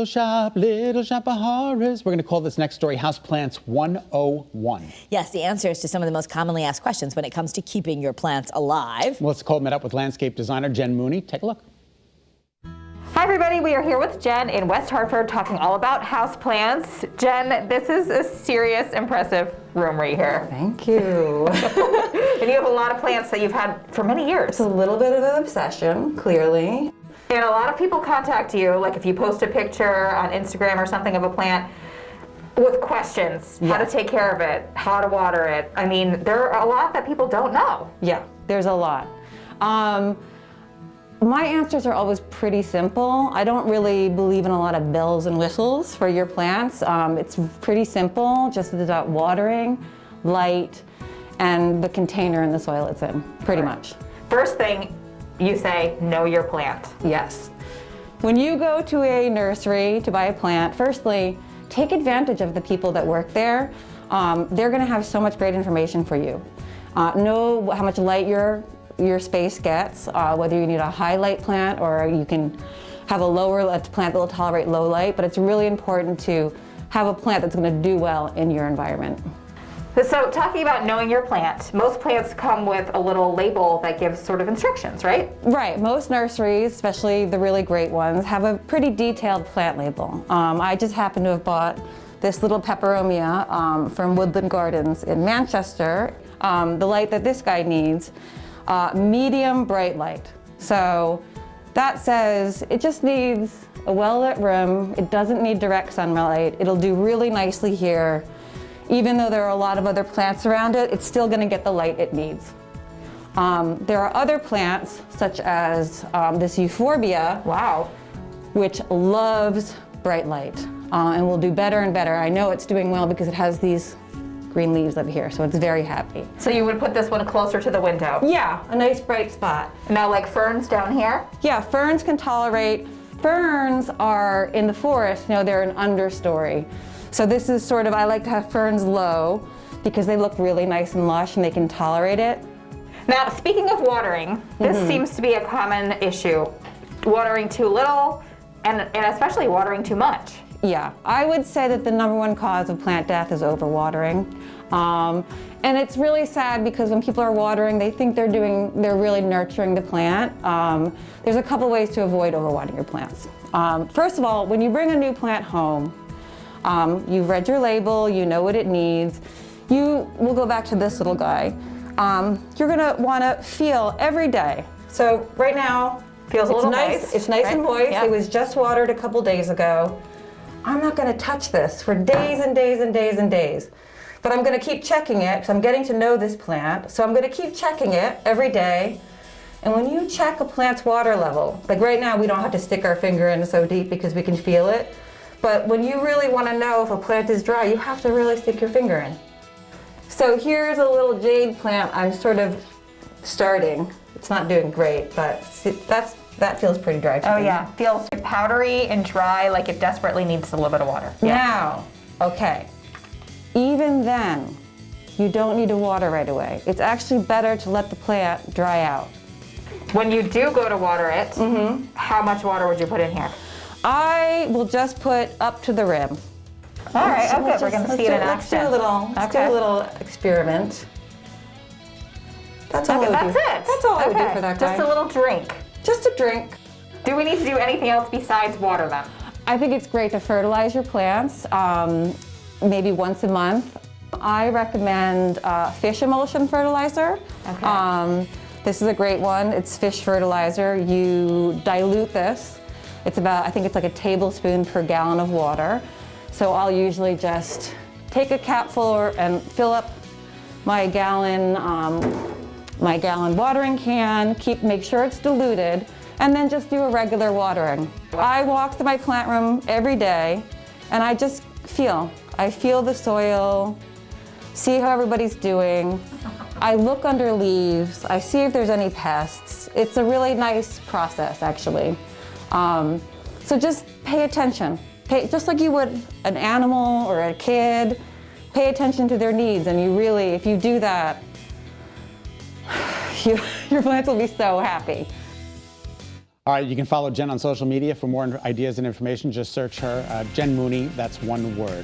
Little shop of horrors. We're going to call this next story Houseplants 101. Yes, the answers to some of the most commonly asked questions when it comes to keeping your plants alive. Well, let's call met up with landscape designer Jen Mooney. Take a look. Hi everybody, we are here with Jen in West Hartford talking all about houseplants. Jen, this is a serious, impressive room right here. Thank you. And you have a lot of plants that you've had for many years. It's a little bit of an obsession, clearly. And a lot of people contact you, like if you post a picture on Instagram or something of a plant, with questions, how to take care of it, how to water it. I mean, there are a lot that people don't know. Yeah, there's a lot. My answers are always pretty simple. I don't really believe in a lot of bells and whistles for your plants. It's pretty simple, just about watering, light, and the container and the soil it's in, pretty much. First thing, you say, know your plant. Yes. When you go to a nursery to buy a plant, firstly, take advantage of the people that work there. They're gonna have so much great information for you. Know how much light your space gets, whether you need a high light plant or you can have a plant that will tolerate low light, but it's really important to have a plant that's gonna do well in your environment. So talking about knowing your plant, most plants come with a little label that gives sort of instructions, right? Right, most nurseries, especially the really great ones, have a pretty detailed plant label. I just happen to have bought this little Peperomia from Woodland Gardens in Manchester. The light that this guy needs, medium bright light. So that says it just needs a well-lit room. It doesn't need direct sunlight. It'll do really nicely here. Even though there are a lot of other plants around it, it's still gonna get the light it needs. There are other plants, such as this Euphorbia, Wow. which loves bright light and will do better and better. I know it's doing well because it has these green leaves up here, so it's very happy. So you would put this one closer to the window? Yeah, a nice bright spot. Now like ferns down here? Yeah, ferns can tolerate. Ferns are in the forest, they're an understory. So this is sort of, I like to have ferns low because they look really nice and lush and they can tolerate it. Now, speaking of watering, this seems to be a common issue. Watering too little and especially watering too much. Yeah, I would say that the #1 cause of plant death is overwatering. And it's really sad because when people are watering, they think they're really nurturing the plant. There's a couple ways to avoid overwatering your plants. First of all, when you bring a new plant home, you've read your label, you know what it needs. We'll go back to this little guy. You're gonna wanna feel every day. So right now, Feels a little moist. It's nice and moist. Yep. It was just watered a couple days ago. I'm not gonna touch this for days and days and days and days. But I'm gonna keep checking it because I'm getting to know this plant. So I'm gonna keep checking it every day. And when you check a plant's water level, like right now we don't have to stick our finger in so deep because we can feel it. But when you really want to know if a plant is dry, you have to really stick your finger in. So here's a little jade plant I'm sort of starting. It's not doing great, but that feels pretty dry to me. Oh yeah, feels powdery and dry, like it desperately needs a little bit of water. Yeah. Now, okay, even then, you don't need to water right away. It's actually better to let the plant dry out. When you do go to water it, how much water would you put in here? I will just put up to the rim. All right, okay, we're going to see it in Let's do action. let's do a little experiment. That's all I would That's do. it. That's all I would do for that guy. Just a little drink. Just a drink. Do we need to do anything else besides water them? I think it's great to fertilize your plants, maybe once a month. I recommend fish emulsion fertilizer. Okay. This is a great one. It's fish fertilizer. You dilute this. It's about, I think it's like a tablespoon per gallon of water. So I'll usually just take a capful and fill up my gallon watering can, make sure it's diluted, and then just do a regular watering. I walk through my plant room every day and I just I feel the soil, see how everybody's doing. I look under leaves, I see if there's any pests. It's a really nice process, actually. So just pay attention. Just like you would an animal or a kid, pay attention to their needs, and you really, if you do that, your plants will be so happy. All right, you can follow Jen on social media for more ideas and information. Just search her, Jen Mooney, that's one word.